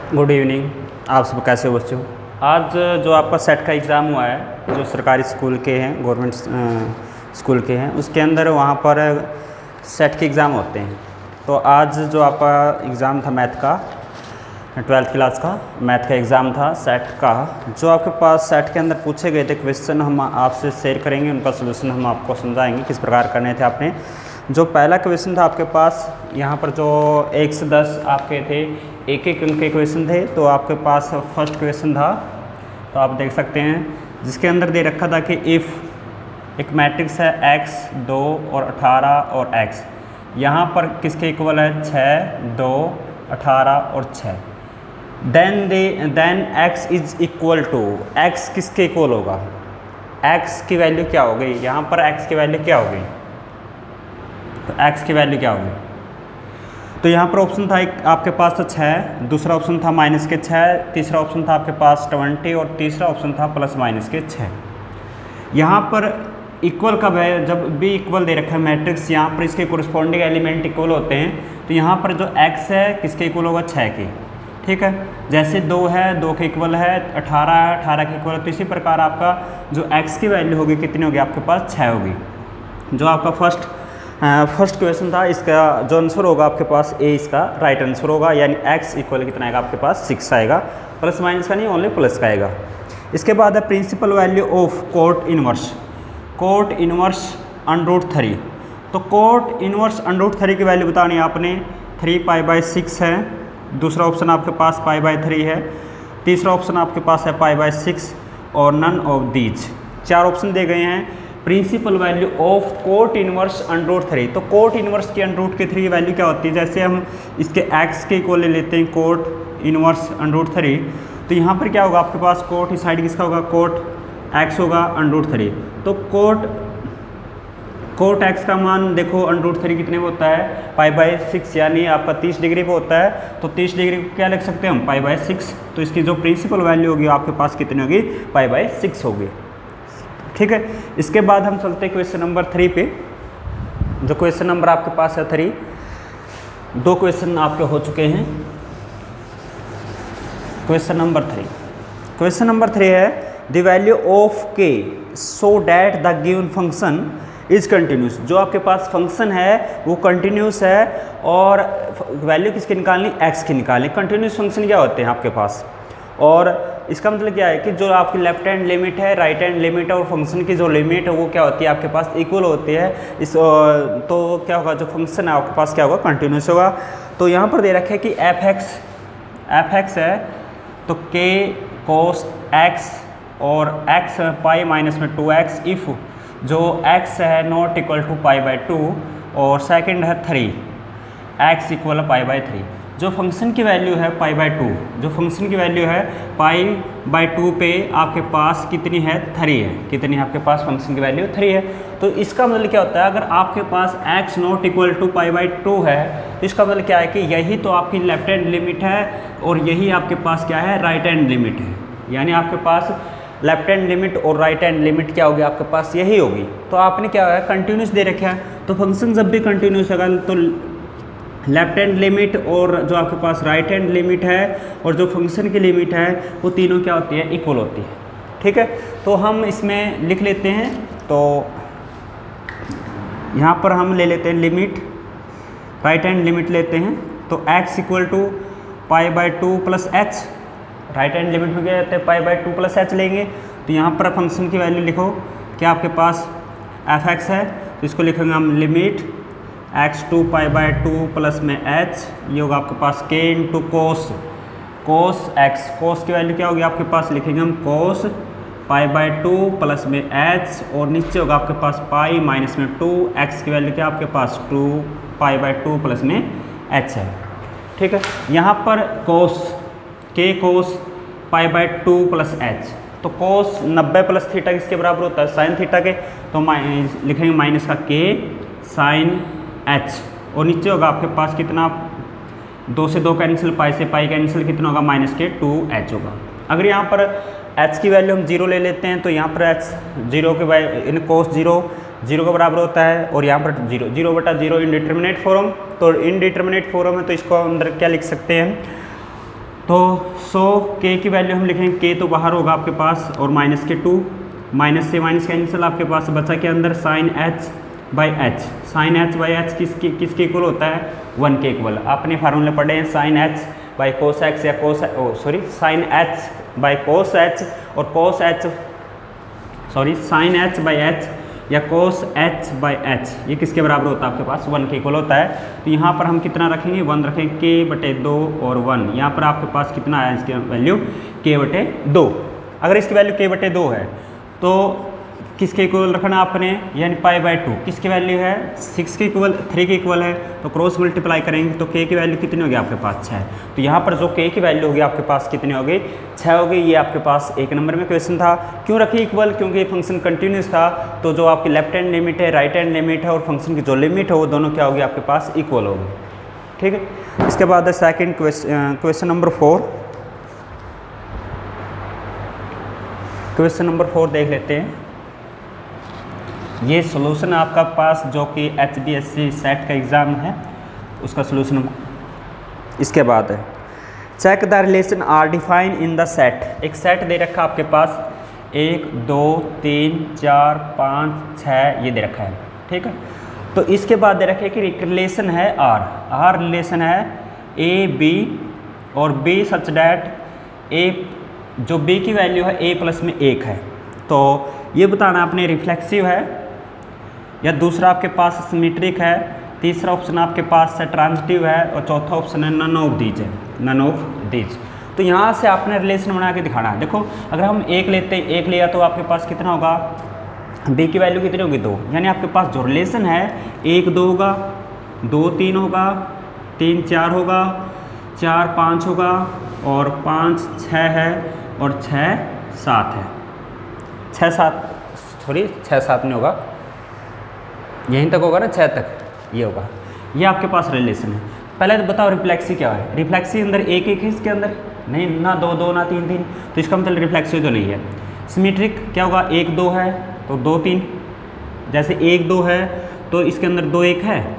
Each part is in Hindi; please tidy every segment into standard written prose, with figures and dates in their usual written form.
Good evening. आप सब कैसे हो बच्चों? आज जो आपका सेट का एग्ज़ाम हुआ है, जो सरकारी स्कूल के हैं, गवर्नमेंट स्कूल के हैं, उसके अंदर वहाँ पर सेट के एग्ज़ाम होते हैं। तो आज जो आपका एग्ज़ाम था मैथ का, 12th क्लास का मैथ का एग्ज़ाम था सेट का, जो आपके पास सेट के अंदर पूछे गए थे क्वेश्चन हम आपसे शेयर करेंगे, उनका सोल्यूशन हम आपको समझाएंगे किस प्रकार करने थे आपने। जो पहला क्वेश्चन था आपके पास, यहाँ पर जो 1 से 10 आपके थे, एक एक अंक के क्वेश्चन थे। तो आपके पास फर्स्ट क्वेश्चन था, तो आप देख सकते हैं, जिसके अंदर दे रखा था कि इफ़ एक मैट्रिक्स है x 2 और 18 और x, यहाँ पर किसके इक्वल है 6 2 18 और 6, then x is equal to, x किसके इक्वल होगा, x की वैल्यू क्या हो गई, यहाँ पर x की वैल्यू क्या होगी, तो x की वैल्यू क्या होगी। तो यहाँ पर ऑप्शन था एक आपके पास था 6, दूसरा ऑप्शन था माइनस के 6, तीसरा ऑप्शन था आपके पास 20 और तीसरा ऑप्शन था प्लस माइनस के 6। यहाँ पर इक्वल कब है, जब भी इक्वल दे रखा है मैट्रिक्स, यहाँ पर इसके कोरिस्पॉन्डिंग एलिमेंट इक्वल होते हैं। तो यहाँ पर जो x है किसके इक्वल होगा, 6 के, ठीक है। जैसे 2 है 2 के इक्वल है, 18 है 18 के इक्वल है। तो इसी प्रकार आपका जो x की वैल्यू होगी कितनी होगी, आपके पास 6 होगी। जो आपका फर्स्ट क्वेश्चन था, इसका जो आंसर होगा आपके पास ए इसका राइट आंसर होगा, यानी x इक्वल कितना आएगा आपके पास 6 आएगा, प्लस माइनस का नहीं, ओनली प्लस का आएगा। इसके बाद है principal value of cot inverse √3। तो कोट इनवर्स √3 की वैल्यू बतानी है आपने। 3π/6 है, दूसरा ऑप्शन आपके पास π/3 है, तीसरा ऑप्शन आपके पास है π/6 और नन ऑफ दीज। 4 ऑप्शन दे गए हैं। Principal value of cot inverse √3। तो कोट इनवर्स की √3 वैल्यू क्या होती है, जैसे हम इसके x के इक्वल ले लेते हैं कोट इनवर्स √3, तो यहाँ पर क्या होगा आपके पास, कोट इस साइड किसका होगा, कोट x होगा √3। तो कोट x का मान देखो √3 कितने में होता है, π/6, यानी आपका 30 डिग्री पे होता है। तो 30 डिग्री को क्या लिख सकते हैं हम, π/6। तो इसकी जो प्रिंसिपल वैल्यू होगी आपके पास कितनी होगी, π/6 होगी, ठीक है। इसके बाद हम चलते हैं क्वेश्चन नंबर 3 पे। जो क्वेश्चन नंबर आपके पास है 3, 2 क्वेश्चन आपके हो चुके हैं। क्वेश्चन नंबर 3 है the value of k so that the given function is continuous. जो आपके पास फंक्शन है वो कंटिन्यूस है, और वैल्यू किसकी निकालनी, x की निकालनी। कंटिन्यूस फंक्शन क्या होते हैं आपके पास, और इसका मतलब क्या है कि जो आपकी लेफ्ट हैंड लिमिट है, राइट हैंड लिमिट है, और फंक्शन की जो लिमिट है वो क्या होती है आपके पास, इक्वल होती है। तो क्या होगा, जो फंक्शन है आपके पास क्या होगा, कंटिन्यूस होगा। तो यहाँ पर दे रखे है कि f(x) है, तो k cos x और x π-2x इफ़ जो x है नॉट इक्वल टू π/2, और सेकंड है 3 x इक्वल π/3। जो फंक्शन की वैल्यू है π/2, जो फंक्शन की वैल्यू है π/2 पे आपके पास कितनी है, 3 है। कितनी है आपके पास, फंक्शन की वैल्यू 3 है। तो इसका मतलब क्या होता है, अगर आपके पास x नॉट इक्वल टू π/2 है, तो इसका मतलब क्या है कि यही तो आपकी लेफ्ट हैंड लिमिट है, और यही आपके पास क्या है, राइट हैंड लिमिट है। यानी आपके पास लेफ्ट हैंड लिमिट और राइट हैंड लिमिट क्या होगी, आपके पास यही होगी। तो आपने क्या है, कंटिन्यूस दे रखा है, तो फंक्शन जब भी कंटिन्यूस होगा तो लेफ्ट हैंड लिमिट और जो आपके पास राइट हैंड लिमिट है और जो फंक्शन की लिमिट है वो तीनों क्या होती है, इक्वल होती है, ठीक है। तो हम इसमें लिख लेते हैं। तो यहाँ पर हम ले लेते हैं लिमिट, राइट हैंड लिमिट लेते हैं। तो x equal to π/2 plus h, right hand limit में क्या जाते हैं, π/2 प्लस h लेंगे। तो यहाँ पर फंक्शन की वैल्यू लिखो, क्या आपके पास f(x) है, तो इसको लिखेंगे हम लिमिट x टू π/2 प्लस में h, ये होगा आपके पास k into cos x। cos की वैल्यू क्या होगी आपके पास, लिखेंगे हम cos π/2 प्लस में h, और नीचे होगा आपके पास π-2, x की वैल्यू क्या आपके पास 2 π/2 प्लस में h है, ठीक है। यहाँ पर k cos π/2 प्लस h, तो cos 90 प्लस थीटा किसके बराबर होता है, साइन थीटा के। तो लिखेंगे माइनस का k साइन h, और नीचे होगा आपके पास कितना, 2 से 2 कैंसिल, पाई से पाई कैंसिल, कितना होगा माइनस के 2h होगा। अगर यहाँ पर h की वैल्यू हम 0 ले लेते हैं, तो यहाँ पर h 0 के इन cos 0 के बराबर होता है, और यहाँ पर 0/0 इनडिटर्मिनेट फॉर्म। तो इनडिटर्मिनेट फॉर्म है, तो इसको अंदर क्या लिख सकते हैं, तो सो के की वैल्यू हम लिखेंगे, के तो बाहर होगा आपके पास और माइनस के 2, माइनस से माइनस कैंसिल, आपके पास बचा के अंदर sine h by h. Sine h by h किसके इक्वल होता है? 1 के इक्वल। आपने फार्मूले पढ़े हैं sine h by cos x या sine h by cos h और cos h sine h by h या कोस एच बाई एच, ये किसके बराबर होता है? आपके पास 1 के इक्वल होता है। तो यहाँ पर हम कितना रखेंगे? 1 रखेंगे, के बटे 2 और 1। यहाँ पर आपके पास कितना आया इसकी वैल्यू? के बटे 2। अगर इसकी वैल्यू के बटे 2 है तो किसके इक्वल रखना आपने? यानी पाई बाई 2 किसकी वैल्यू है? 6 के इक्वल, 3 के इक्वल है। तो क्रॉस मल्टीप्लाई करेंगे तो के की वैल्यू कितनी होगी आपके पास? 6। तो यहाँ पर जो के की वैल्यू होगी आपके पास कितनी होगी? 6 होगी। ये आपके पास 1 नंबर में क्वेश्चन था। क्यों रखी इक्वल? क्योंकि ये फंक्शन कंटिन्यूस था। तो जो आपकी लेफ्ट हैंड लिमिट है, राइट हैंड लिमिट है और फंक्शन की जो लिमिट है वो दोनों क्या होगी आपके पास? इक्वल होगी। ठीक है। इसके बाद second question number 4। Question number 4 देख लेते हैं। ये सॉल्यूशन आपका पास जो कि HDSC सेट का एग्ज़ाम है उसका सॉल्यूशन इसके बाद है। Check the relation R define in the set. एक सेट दे रखा आपके पास 1 2 3 4 5 6 ये दे रखा है। ठीक है। तो इसके बाद दे रखे कि एक रिलेशन है आर रिलेशन है ए बी और बी सच डैट ए, जो बी की वैल्यू है a प्लस में 1 है। तो ये बताना आपने रिफ्लेक्सिव है या दूसरा आपके पास सिमेट्रिक है, तीसरा ऑप्शन आपके पास है ट्रांजिटिव है और चौथा ऑप्शन है नन ऑफ दीज है, नन ऑफ दीज। तो यहाँ से आपने रिलेशन बना के दिखाना है। देखो अगर हम 1 लेते हैं, 1 लिया तो आपके पास कितना होगा? b की वैल्यू कितनी होगी? 2। यानी आपके पास जो रिलेशन है 1 2 होगा, 2 3 होगा, 3 4 होगा, 4 5 होगा और 5 6 है और 6 7 है। 6 7 नहीं होगा, यहीं तक होगा ना, 6 तक ये होगा। ये आपके पास रिलेशन है। पहले तो बताओ रिफ्लेक्सी क्या है? रिफ्लेक्सी अंदर 1 1 है, इसके अंदर नहीं, ना 2 2 ना 3 3, तो इसका मतलब रिफ्लेक्सी तो नहीं है। सिमेट्रिक क्या होगा? 1 2 है तो 2 3, जैसे 1 2 है तो इसके अंदर 2 1 है,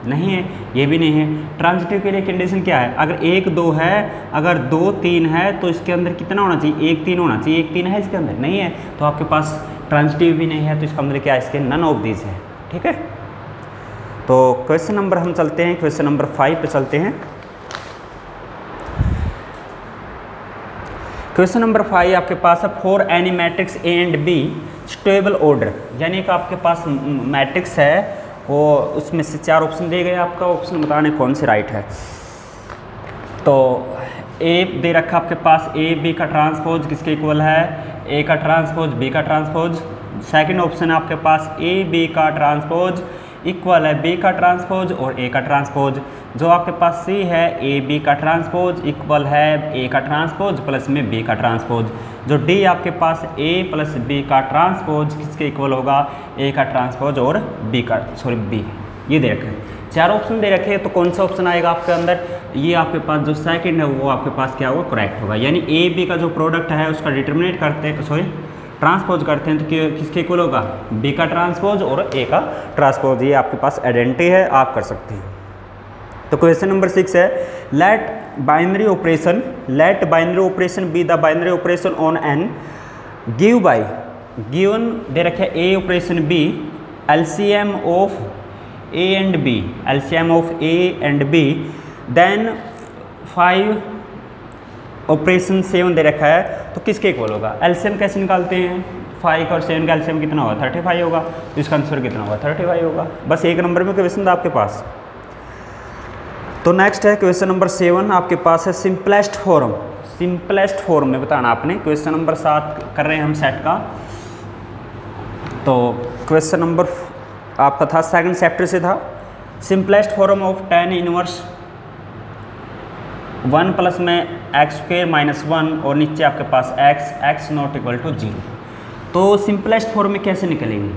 नहीं है, ये भी नहीं है। ट्रांजिटिव के लिए कंडीशन क्या है? अगर 1 2 है, अगर 2 3 है तो इसके अंदर कितना होना चाहिए? 1 3 होना चाहिए। 1 3 है इसके अंदर, नहीं है, तो आपके पास ट्रांजिटिव भी नहीं है, तो इसका मतलब क्या है? इसके नन ऑफ दीज है। ठीक है। तो क्वेश्चन नंबर हम चलते हैं, क्वेश्चन नंबर 5 पे चलते हैं। क्वेश्चन नंबर 5 आपके पास है for any matrix A and be stable order, यानी कि आपके पास मैट्रिक्स है वो उसमें से 4 ऑप्शन दिए गए, आपका ऑप्शन बताने कौन से राइट है। तो ए दे रखा आपके पास ए बी का ट्रांसपोज किसके इक्वल है? ए का ट्रांसपोज बी का ट्रांसपोज। सेकंड ऑप्शन है आपके पास ए बी का ट्रांसपोज इक्वल है बी का ट्रांसपोज और ए का ट्रांसपोज। जो आपके पास सी है ए बी का ट्रांसपोज इक्वल है ए का ट्रांसपोज प्लस में बी का ट्रांसपोज। जो डी आपके पास ए प्लस बी का ट्रांसपोज किसके इक्वल होगा? ए का ट्रांसपोज और बी का बी। ये दे रखे 4 ऑप्शन दे रखे हैं, तो कौन सा ऑप्शन आएगा आपके अंदर? ये आपके पास जो सेकंड है वो आपके पास क्या होगा? करेक्ट होगा। यानी ए बी का जो प्रोडक्ट है उसका डिटर्मिनेट करते हैं, ट्रांसपोज करते हैं तो किसके इक्वल होगा? बी का ट्रांसपोज और ए का ट्रांसपोज। ये आपके पास आइडेंटिटी है, आप कर सकते हैं। तो क्वेश्चन नंबर 6 है let binary operation B the binary operation on N give by given दे रखे A operation B LCM of A and B, LCM of A and B, then 5 operation 7 दे रखा है, तो किसके इक्वल होगा? एलसीएम कैसे निकालते हैं? 5 और 7 का एलसीएम कितना होगा? 35 होगा। तो इसका आंसर कितना होगा? 35 होगा। बस 1 नंबर में क्वेश्चन था आपके पास। तो नेक्स्ट है क्वेश्चन नंबर 7 आपके पास है सिंपलेस्ट फॉर्म। सिंपलेस्ट फॉर्म में बताना आपने। क्वेश्चन नंबर 7 कर रहे हैं हम सेट का। तो क्वेश्चन नंबर आपका था सेकंड चैप्टर से था simplest form of tan inverse 1 plus में x² - 1 और नीचे आपके पास x नॉट इक्वल टू 0। तो सिंपलेस्ट फॉर्म में कैसे निकलेंगे?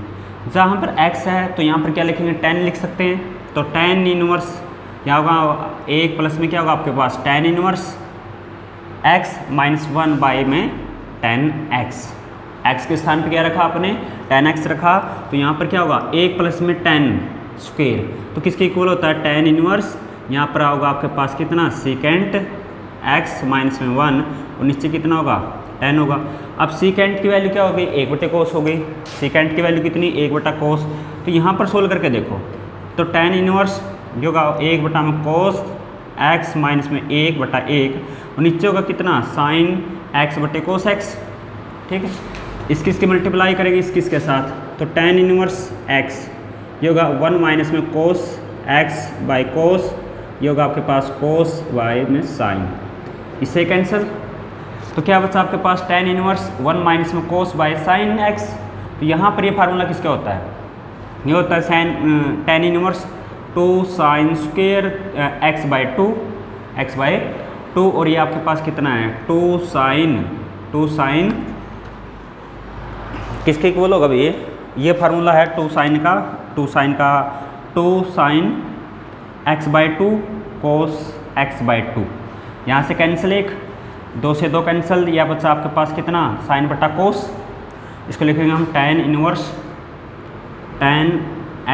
जहाँ पर x है तो यहाँ पर क्या लिखेंगे? tan लिख सकते हैं। तो tan इनवर्स क्या होगा? 1 प्लस में क्या होगा आपके पास? tan इनवर्स x - 1 बाई में tan x। x के स्थान पर क्या रखा आपने? tan x रखा। तो यहाँ पर क्या होगा? 1 प्लस में tan स्क्वेयर, तो किसके इक्वल होता है? tan इनवर्स यहाँ पर होगा आपके पास कितना? सेकेंट एक्स माइनस में 1 और नीचे कितना होगा 10 होगा। अब सीकेंट की वैल्यू क्या हो गई 1/cos हो गई। सीकेंट की वैल्यू कितनी 1/cos। तो यहाँ पर सोल्व करके देखो तो tan इनवर्स जो होगा 1/cos x माइनस में 1/1 और नीचे होगा कितना sin x/cos x। ठीक है, इसकी मल्टीप्लाई करेंगे इसके साथ तो tan इनवर्स x ये होगा 1 माइनस में cos x बाई cos, ये होगा आपके पास cos y में sin। इससे कैंसिल तो क्या बचा आपके पास tan इनवर्स 1 माइनस में cos बाई sin x। तो यहाँ पर ये फार्मूला किसका होता है, ये होता है tan inverse 2 sin square x by 2 और ये आपके पास कितना है 2 sin किसके इक्वल होगा भैया, ये फार्मूला है 2 sin x by 2 cos x by 2। यहाँ से कैंसिल 1 2 से 2 कैंसिल, या बच्चा आपके पास कितना sin बटा cos। इसको लिखेंगे हम tan inverse tan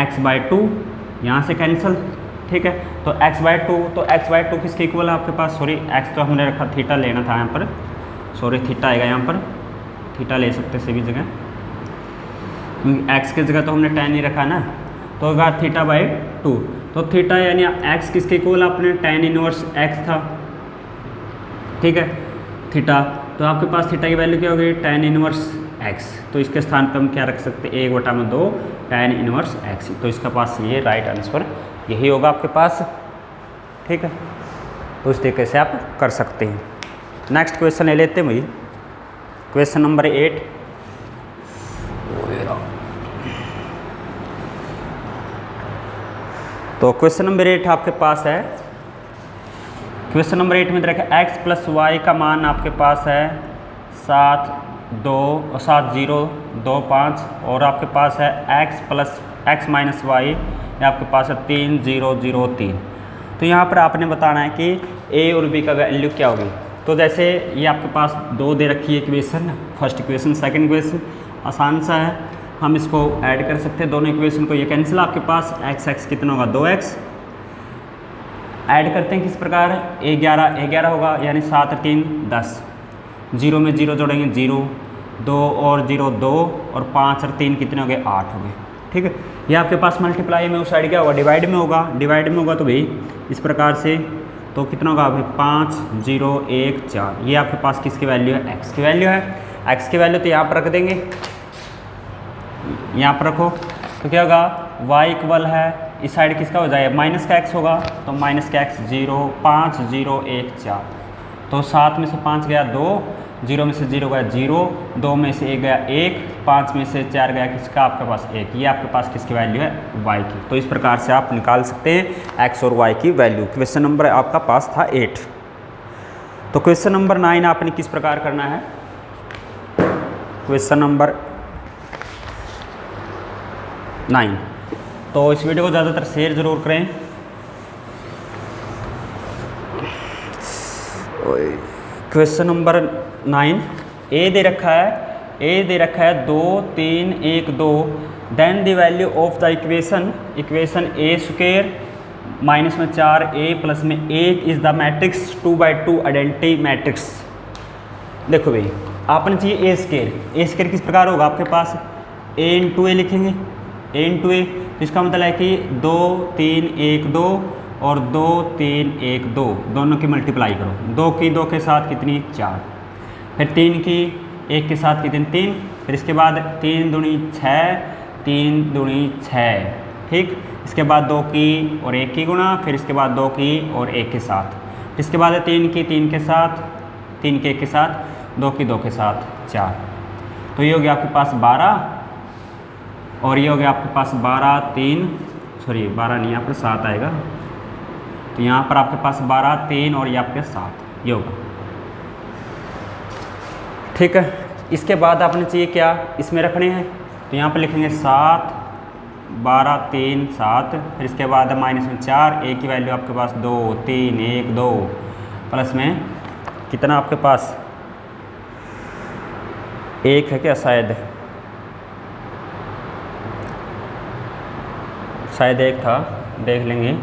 x by 2, यहाँ से कैंसिल। ठीक है, तो x बाई 2 तो x बाई 2 किसके इक्वल है आपके पास, सॉरी x तो हमने रखा थीटा लेना था यहाँ पर, सॉरी थीटा आएगा यहाँ पर, थीटा ले सकते सभी जगह क्योंकि x की जगह तो हमने tan ही रखा ना, तो होगा थीटा बाई 2। तो थीटा यानी x किसके इक्वल आपने tan इनवर्स x था। ठीक है, थीटा तो आपके पास थीटा की वैल्यू क्या होगी tan इनवर्स x, तो इसके स्थान पर हम क्या रख सकते हैं 1/2 tan इनवर्स x। तो इसका पास ये राइट आंसर यही होगा आपके पास। ठीक है, तो इस तरीके से आप कर सकते हैं। नेक्स्ट क्वेश्चन ले लेते हैं भाई, क्वेश्चन नंबर 8। तो क्वेश्चन नंबर 8 आपके पास है, क्वेश्चन नंबर 8 में देखा x प्लस वाई का मान आपके पास है 7 0 2 5 और आपके पास है x माइनस वाई ये आपके पास है 3 0 0 3। तो यहाँ पर आपने बताना है कि a और b का वैल्यू क्या होगी। तो जैसे ये आपके पास 2 दे रखी है equation, first equation second equation, आसान सा है, हम इसको ऐड कर सकते हैं दोनों इक्वेशन को। ये कैंसिल आपके पास x कितना होगा 2x, ऐड करते हैं किस प्रकार a 11 होगा यानी 7 और 3 10, 0 में 0 जोड़ेंगे 0, 2 और 0 2 और 5 और 3 कितने हो गए 8 हो गए। ठीक है, ये आपके पास मल्टीप्लाई में उस साइड क्या होगा डिवाइड में होगा, तो भाई इस प्रकार से तो कितना होगा भाई 5 0 1 4, ये आपके पास किसकी वैल्यू है x की वैल्यू है। x की वैल्यू तो यहाँ पर रख देंगे, यहाँ पर रखो तो क्या होगा y इक्वल है इस साइड किसका हो जाएगा माइनस का x होगा, तो माइनस का x 0 5 0 1 4, तो 7 में से 5 गया 2, 0 में से 0 गया 0, 2 में से 1 गया 1, 5 में से 4 गया किसका आपके पास 1, ये आपके पास किसकी वैल्यू है y की। तो इस प्रकार से आप निकाल सकते हैं x और y की वैल्यू। क्वेश्चन नंबर आपका पास था 8। तो क्वेश्चन नंबर 9 आपने किस प्रकार करना है, क्वेश्चन नंबर 9। तो इस वीडियो को ज़्यादातर शेयर ज़रूर करें। क्वेश्चन नंबर 9 ए दे रखा है 2 3 1 2, then the value of the equation A square minus में 4 ए प्लस में 8 is the matrix 2/2 identity matrix. देखो भाई आपने चाहिए ए स्क्वेयर किस प्रकार होगा आपके पास a इंटू ए लिखेंगे, a इंटू ए, तो इसका मतलब है कि 2 3 1 2 और 2 3 1 2 दोनों की मल्टीप्लाई करो, 2 की 2 के साथ कितनी 4, फिर 3 की 1 के साथ कितनी 3, फिर इसके बाद 3 दूनी 6 3 दूनी 6, ठीक। इसके बाद 2 की और 1 की गुणा, फिर इसके बाद 2 की और 1 के साथ, इसके बाद 3 की 3 के साथ, 3 के 1 के साथ, 2 की 2 के साथ 4। तो ये हो गया आपके पास 12 और ये हो गया आपके पास 12 12 नहीं यहाँ पर 7 आएगा, तो यहाँ पर आपके पास 12 3 और ये आपके 7 ये होगा। ठीक है, इसके बाद आपने चाहिए क्या इसमें रखने हैं, तो यहाँ पर लिखेंगे 7 12 3 7, फिर इसके बाद माइनस में 4, ए की वैल्यू आपके पास 2 3 1 2 प्लस में कितना आपके पास 1 है क्या, शायद 1 था, देख लेंगे।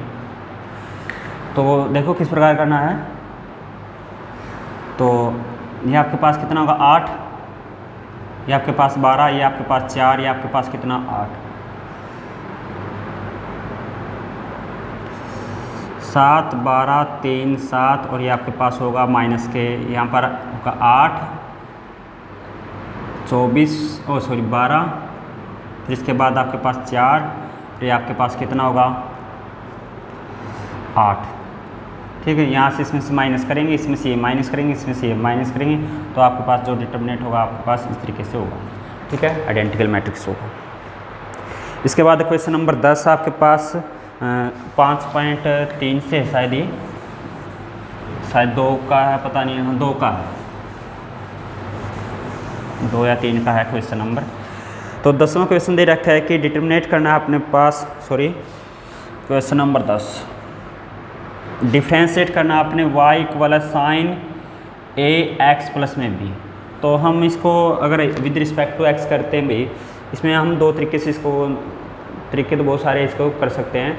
तो देखो किस प्रकार करना है, तो ये आपके पास कितना होगा 8, ये आपके पास 12, ये आपके पास 4, ये आपके पास कितना 8, 7, 12, 3, 7 और ये आपके पास होगा माइनस के यहाँ पर होगा 8, 24 12, फिर इसके बाद आपके पास 4, फिर आपके पास कितना होगा 8। ठीक है, यहाँ से इसमें से माइनस करेंगे, इसमें से ये माइनस करेंगे, इसमें से ये माइनस करेंगे, तो आपके पास जो डिटर्मिनेंट होगा आपके पास इस तरीके से होगा। ठीक है, आइडेंटिकल मैट्रिक्स होगा। इसके बाद क्वेश्चन नंबर 10 आपके पास 5.3 से शायद ये 2 का है, पता नहीं, 2 का है, 2 या 3 का है क्वेश्चन नंबर। तो 10वां क्वेश्चन दे रखा है कि डिटर्मिनेट करना है अपने पास, क्वेश्चन नंबर 10, डिफ्रेंशिएट करना अपने y इक्वल साइन ए एक्स प्लस में b। तो हम इसको अगर विद रिस्पेक्ट टू x करते हैं भी, इसमें हम 2 तरीके से इसको, तरीके तो बहुत सारे इसको कर सकते हैं।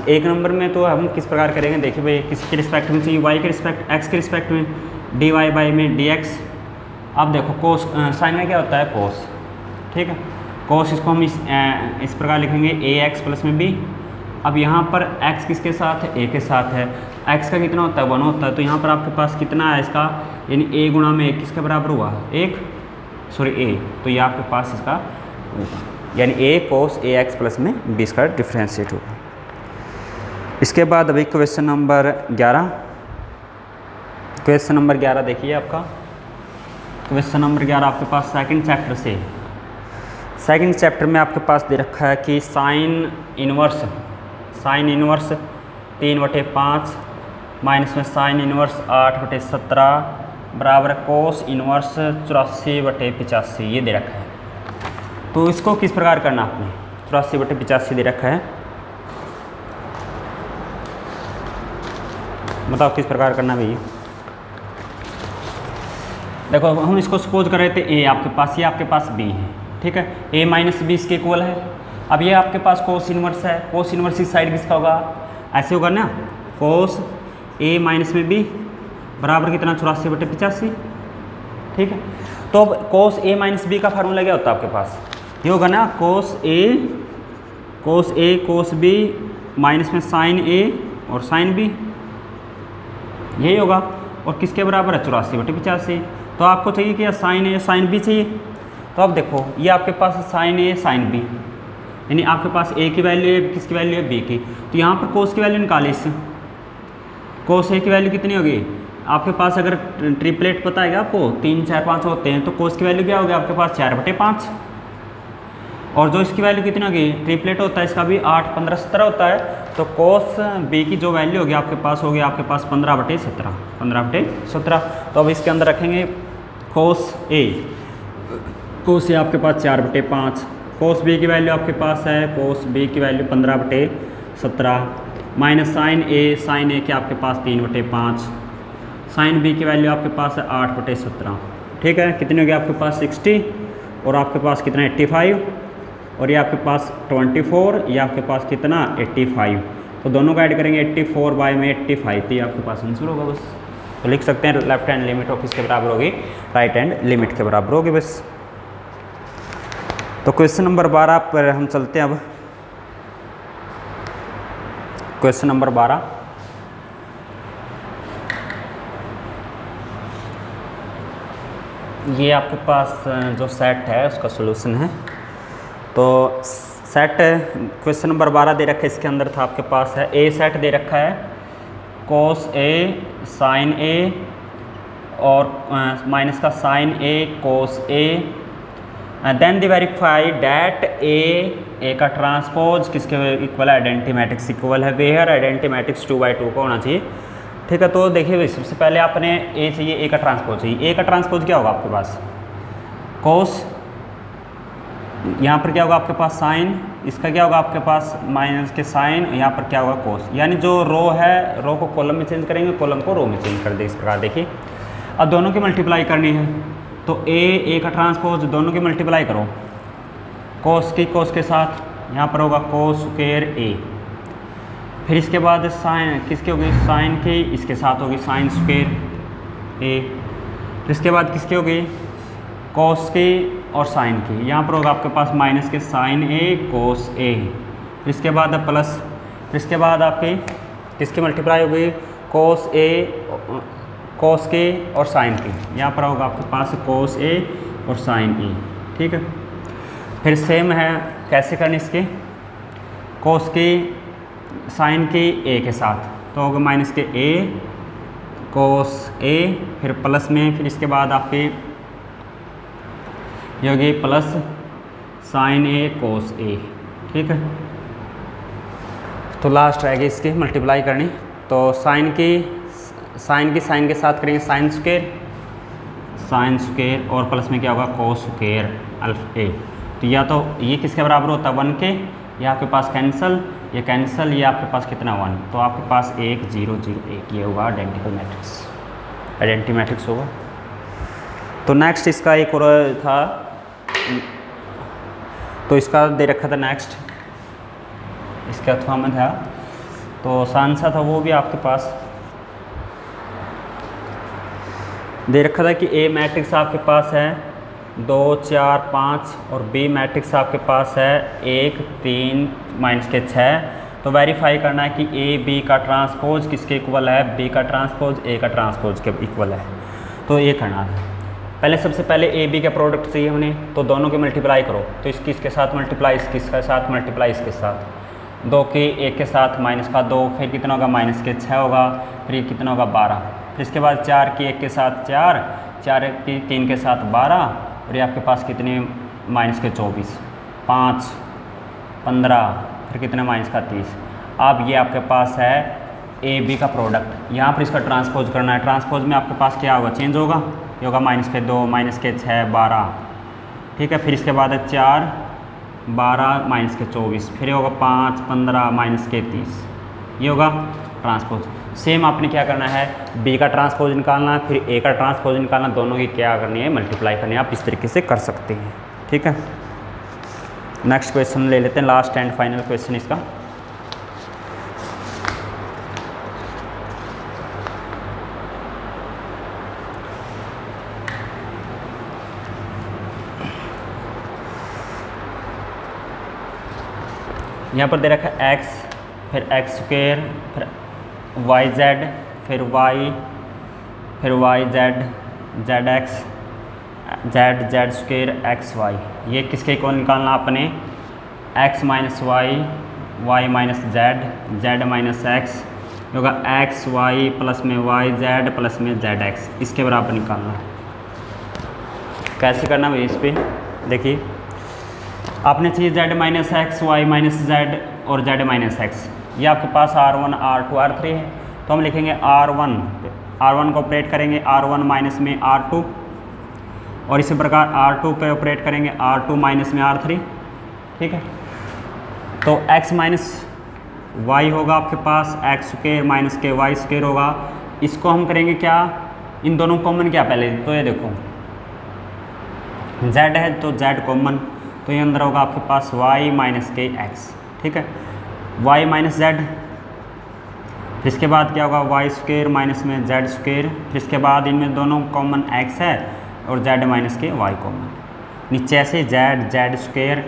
एक नंबर में तो हम किस प्रकार करेंगे, देखिए भाई, किसके रिस्पेक्ट में चाहिए, y के रिस्पेक्ट, x के रिस्पेक्ट में, dy बाई में dx। अब देखो कोस, साइन में क्या होता है कोस, ठीक है, कोस इसको हम इस प्रकार लिखेंगे ए एक्स प्लस में b। अब यहाँ पर x किसके साथ है, a के साथ है, x का कितना होता है 1 होता है, तो यहाँ पर आपके पास कितना है इसका, यानी a गुणा में 1 किसके बराबर हुआ, a, तो ये आपके पास इसका होगा, यानी a cos a x plus में b इसका डिफ्रेंशिएट होगा। इसके बाद अभी क्वेश्चन नंबर 11, क्वेश्चन नंबर 11 देखिए आपका, क्वेश्चन नंबर 11 आपके पास सेकंड चैप्टर से, सेकंड चैप्टर में आपके पास दे रखा है कि साइन इनवर्स 3/5 माइनस में साइन इनवर्स 8/17 बराबर कोस इनवर्स 84/85 ये दे रखा है। तो इसको किस प्रकार करना आपने, 84/85 दे रखा है, बताओ किस प्रकार करना भैया। देखो हम इसको सपोज कर रहे थे a आपके पास, ये आपके पास b है, ठीक है, a माइनस b इसके इक्वल है। अब ये आपके पास कोस इनवर्स है, कोस इनवर्स इस साइड किसका होगा, ऐसे होगा ना, कोस a माइनस में b बराबर कितना 84/85। ठीक है, तो अब कोस a माइनस b का फार्मूला क्या होता है आपके पास, ये होगा ना कोस a कोस b माइनस में साइन a और साइन b, यही होगा, और किसके बराबर है 84/85। तो आपको चाहिए कि साइन a साइन b चाहिए। तो अब देखो ये आपके पास साइन a साइन b, यानी आपके पास a की वैल्यू है, किसकी वैल्यू है b की, तो यहाँ पर कोस की वैल्यू निकाले इससे, कोस a की वैल्यू कितनी होगी आपके पास, अगर ट्रिपलेट पता है आपको 3, 4, 5 होते हैं, तो कोस की वैल्यू क्या होगी आपके पास 4/5, और जो इसकी वैल्यू कितनी होगी, ट्रिपलेट होता है इसका भी 8, 15, 17 होता है, तो कोस b की जो वैल्यू होगी आपके पास होगी आपके पास 15/17। तो अब इसके अंदर रखेंगे कोस a आपके पास 4/5, कोस b की वैल्यू आपके पास है, कोस b की वैल्यू 15/17 माइनस साइन a के आपके पास 3/5, साइन b की वैल्यू आपके पास है 8/17। ठीक है, कितनी होगी आपके पास 60, और आपके पास कितना 85, और ये आपके पास 24, ये आपके पास कितना 85, तो दोनों का ऐड करेंगे 84 बाई में 85, तो ये आपके पास आंसर होगा बस। तो लिख सकते हैं लेफ्ट हैंड लिमिट ऑफ किसके बराबर होगी, राइट हैंड लिमिट के बराबर होगी बस। तो क्वेश्चन नंबर 12 पर हम चलते हैं। अब क्वेश्चन नंबर 12, ये आपके पास जो सेट है उसका सॉल्यूशन है। तो सेट क्वेश्चन नंबर 12 दे रखा है, इसके अंदर था आपके पास है ए सेट दे रखा है, कोस ए साइन ए और माइनस का sine A cos A, then the verify that A का ट्रांसपोज किसके इक्वल है, आइडेंटिटी मैट्रिक्स इक्वल है, वेयर आइडेंटिटी मैट्रिक्स 2/2 का होना चाहिए। ठीक है, तो देखिए सबसे पहले आपने ए चाहिए, ए का ट्रांसपोज चाहिए। ए का ट्रांसपोज क्या होगा आपके पास, कोस, यहाँ पर क्या होगा आपके पास साइन, इसका क्या होगा आपके पास माइनस के साइन, यहाँ पर क्या होगा कोस, यानी जो रो है, रो को कॉलम में चेंज करेंगे, कॉलम को रो में चेंज कर दे इस प्रकार। देखिए अब दोनों की मल्टीप्लाई करनी है, तो ए का ट्रांसपोज दोनों की मल्टीप्लाई करो, कोस के साथ, यहाँ पर होगा कोस स्क्वायर ए, फिर इसके बाद साइन किसकी होगी, साइन की इसके साथ होगी साइन स्क्वायर, ए। फिर इसके बाद किसकी होगी, कॉस की और साइन की। यहाँ पर होगा आपके पास माइनस के साइन ए कोस ए। फिर इसके बाद प्लस, फिर इसके बाद आपकी किसकी मल्टीप्लाई होगी, कोस ए कोस के और साइन की। यहाँ पर होगा आपके पास कोस ए और साइन ए। ठीक है, फिर सेम है कैसे करनी इसके, कोस की साइन की ए के साथ, तो होगा माइनस के ए कोस ए, फिर प्लस में, फिर इसके बाद आपकी ये होगी प्लस साइन ए कोस ए। ठीक है, तो लास्ट रहेगी इसकी मल्टीप्लाई करनी, तो साइन साइन के साथ करेंगे साइन स्क्वायर और प्लस में क्या होगा कोस स्क्वायर अल्फा ए। तो या तो ये किसके बराबर होता है 1 के, ये आपके पास कैंसल, ये कैंसल, ये आपके पास कितना 1, तो आपके पास 1 0 0 1 ये होगा आइडेंटिटी मैट्रिक्स होगा। तो नेक्स्ट इसका एक और था, तो इसका दे रखा था नेक्स्ट, इसके अथवा में था, तो आसान सा था वो भी आपके पास दे रखा था कि ए मैट्रिक्स आपके पास है 2 4 5 और बी मैट्रिक्स आपके पास है 1 3 माइनस के 6। तो वेरीफाई करना है कि ए बी का ट्रांसपोज किसके इक्वल है, बी का ट्रांसपोज ए का ट्रांसपोज के इक्वल है। तो ये करना है, पहले सबसे पहले ए बी का प्रोडक्ट चाहिए हमें, तो दोनों के मल्टीप्लाई करो, तो इसकी इसके साथ मल्टीप्लाई, इसकी इसके साथ मल्टीप्लाई, इसके साथ 2 की 1 के साथ माइनस का 2, फिर कितना होगा माइनस के 6 होगा, फिर ये कितना होगा 12, फिर इसके बाद 4 की 1 के साथ 4, 4 की 3 के साथ 12, और ये आपके पास कितने माइनस के 24, 5 15, फिर कितना माइनस का 30। अब ये आपके पास है ए बी का प्रोडक्ट, यहाँ पर इसका ट्रांसपोज करना है। ट्रांसपोज में आपके पास क्या होगा, चेंज होगा, ये होगा माइनस के 2 माइनस के 6 12। ठीक है, फिर इसके बाद है 4 12 माइनस के 24, फिर ये होगा 5 15 माइनस के 30, ये होगा ट्रांसपोज। सेम आपने क्या करना है, बी का ट्रांसपोज निकालना है, फिर ए का ट्रांसपोज निकालना, दोनों की क्या करनी है मल्टीप्लाई करनी है। आप इस तरीके से कर सकते हैं। ठीक है, नेक्स्ट क्वेश्चन ले लेते हैं, लास्ट एंड फाइनल क्वेश्चन इसका। यहाँ पर दे रखा है x, फिर x स्क्वायर, फिर वाई जेड, फिर y z, z x, z square x y. ये किसके इक्वल निकालना आपने, x minus y minus z minus x, होगा एक्स वाई प्लस में वाई जेड प्लस में जेड एक्स, इसके बराबर निकालना है। कैसे करना है इस पर देखिए, आपने चाहिए z minus x y minus z और जेड माइनस एक्स। ये आपके पास R1 R2 R3 है, तो हम लिखेंगे R1 को ऑपरेट करेंगे R1 माइनस में R2, और इसी प्रकार R2 पे ऑपरेट करेंगे R2 माइनस में R3। ठीक है, तो x माइनस वाई होगा आपके पास एक्स स्क्वायर माइनस के वाई स्क्वायर होगा। इसको हम करेंगे क्या, इन दोनों कॉमन क्या पहले, तो ये देखो z है तो z कॉमन, तो ये अंदर होगा आपके पास y माइनस के एक्स। ठीक है, y माइनस जेड, फिर इसके बाद क्या होगा वाई स्क्वायर माइनस में जेड स्क्वायर, फिर इसके बाद इनमें दोनों कॉमन x है और z माइनस के y कॉमन, नीचे ऐसे जेड स्क्वायर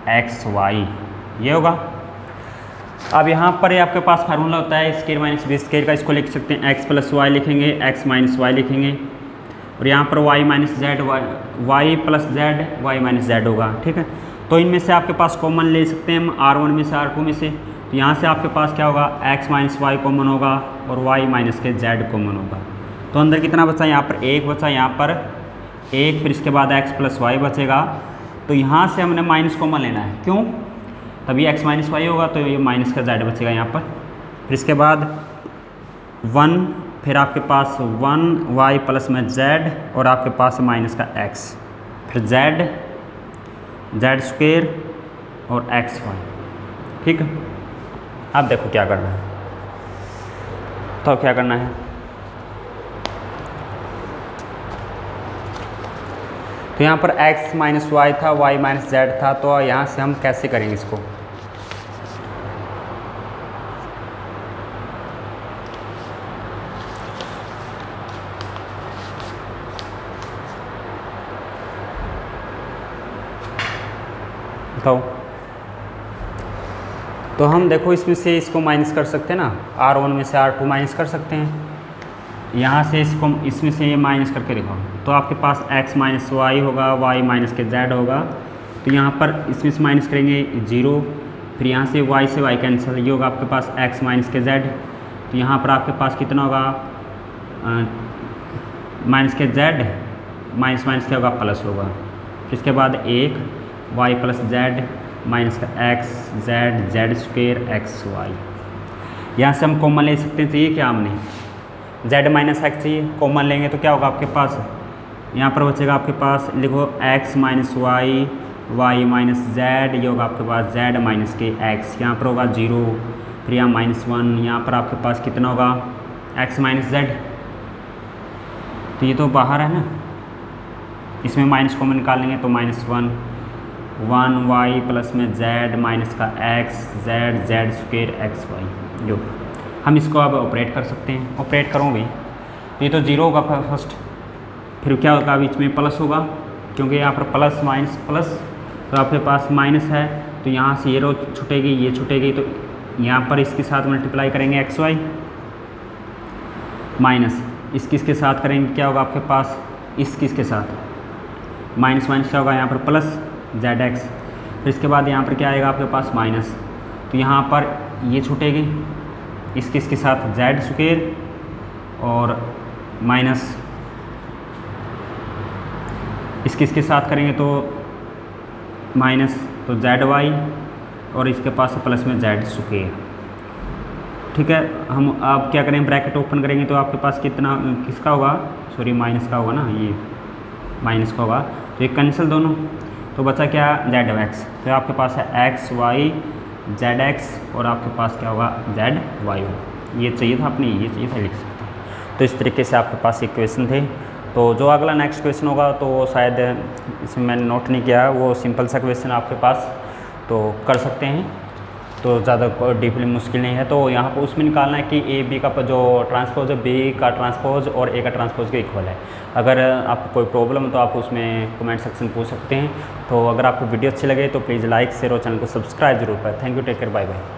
एक्स वाई, ये होगा। अब यहाँ पर ये आपके पास फार्मूला होता है स्क्वायर माइनस बी स्क्वायर का, इसको लिख सकते हैं x प्लस वाई लिखेंगे, x माइनस वाई लिखेंगे, और यहाँ पर y minus z y plus z y minus z होगा। ठीक है, तो इनमें से आपके पास कॉमन ले सकते हैं हम R1 में से R2 में से, तो यहाँ से आपके पास क्या होगा x माइनस वाई कॉमन होगा और y माइनस के z कॉमन होगा। तो अंदर कितना बचा, यहाँ पर 1 बचा, यहाँ पर 1, फिर इसके बाद x प्लस वाई बचेगा। तो यहाँ से हमने माइनस कॉमन लेना है, क्यों, तभी x माइनस वाई होगा, तो ये माइनस का z बचेगा यहाँ पर। फिर इसके बाद 1, फिर आपके पास 1 y प्लस में z, और आपके पास माइनस का x, फिर जेड स्क्वायर और एक्स वाई। ठीक है, अब देखो क्या करना है, तो क्या करना है, तो यहाँ पर x माइनस वाई था, y माइनस जेड था, तो यहाँ से हम कैसे करेंगे इसको, बताओ। तो हम देखो इसमें से इसको माइनस कर सकते हैं ना, R1 में से R2 माइनस कर सकते हैं, यहाँ से इसको इसमें से ये माइनस करके देखो तो आपके पास x माइनस वाई होगा, y माइनस के z होगा। तो यहाँ पर इसमें से माइनस करेंगे 0, फिर यहाँ से y से y कैंसिल, ये होगा आपके पास x माइनस के z। तो यहाँ पर आपके पास कितना होगा, माइनस के z माइनस माइनस क्या होगा, प्लस होगा। फिर इसके बाद 1 y प्लस z माइनस का x z square x y. यहाँ से हम कॉमन ले सकते हैं, चाहिए क्या हमने z माइनस एक्स चाहिए, कॉमन लेंगे तो क्या होगा आपके पास, यहाँ पर बचेगा आपके पास, लिखो x minus y, y minus z, ये होगा आपके पास z माइनस के x, यहाँ पर होगा 0, फिर यहाँ -1, यहाँ पर आपके पास कितना होगा x माइनस जेड। तो ये तो बाहर है ना, इसमें माइनस कॉमन निकाल लेंगे तो -1 1y प्लस में z माइनस का x z square x y. जो हम इसको अब ऑपरेट कर सकते हैं, ऑपरेट करो भी, ये तो 0 होगा फर्स्ट, फिर क्या होगा बीच में प्लस होगा, क्योंकि यहाँ पर प्लस माइनस प्लस, तो आपके पास माइनस है तो यहाँ से ये रो छूटेगी, ये छूटेगी, तो यहाँ पर इसके साथ मल्टीप्लाई करेंगे एक्स वाई, माइनस इसके साथ करेंगे क्या होगा आपके पास, इसके साथ माइनस माइनस क्या होगा यहाँ पर प्लस जेड एक्स, फिर इसके बाद यहाँ पर क्या आएगा आपके पास माइनस, तो यहाँ पर ये छूटेगी, इसके साथ जेड स्क्वेयर और माइनस इसके साथ करेंगे तो माइनस, तो जेड वाई और इसके पास प्लस में जेड स्क्वेयर। ठीक है, हम अब क्या करेंगे, ब्रैकेट ओपन करेंगे तो आपके पास कितना किसका होगा, सॉरी माइनस का होगा ना, ये माइनस का होगा, तो ये कैंसिल दोनों, तो बचा क्या जेड एक्स, तो आपके पास है एक्स वाई जेड एक्स और आपके पास क्या होगा जेड वाई होगा। ये चाहिए था अपनी, ये चाहिए था, लिख सकते हैं। तो इस तरीके से आपके पास एक क्वेश्चन थे। तो जो अगला नेक्स्ट क्वेश्चन होगा तो शायद इसमें मैंने नोट नहीं किया, वो सिंपल सा क्वेश्चन आपके पास, तो कर सकते हैं, तो ज़्यादा डीपली मुश्किल नहीं है। तो यहाँ पर उसमें निकालना है कि ए बी का जो ट्रांसपोज है, बी का ट्रांसपोज और ए का ट्रांसपोज के इक्वल है। अगर आपको कोई प्रॉब्लम है तो आप उसमें कमेंट सेक्शन पूछ सकते हैं। तो अगर आपको वीडियो अच्छी लगे तो प्लीज़ लाइक शेयर और चैनल को सब्सक्राइब जरूर करें। Thank you, take care, bye bye.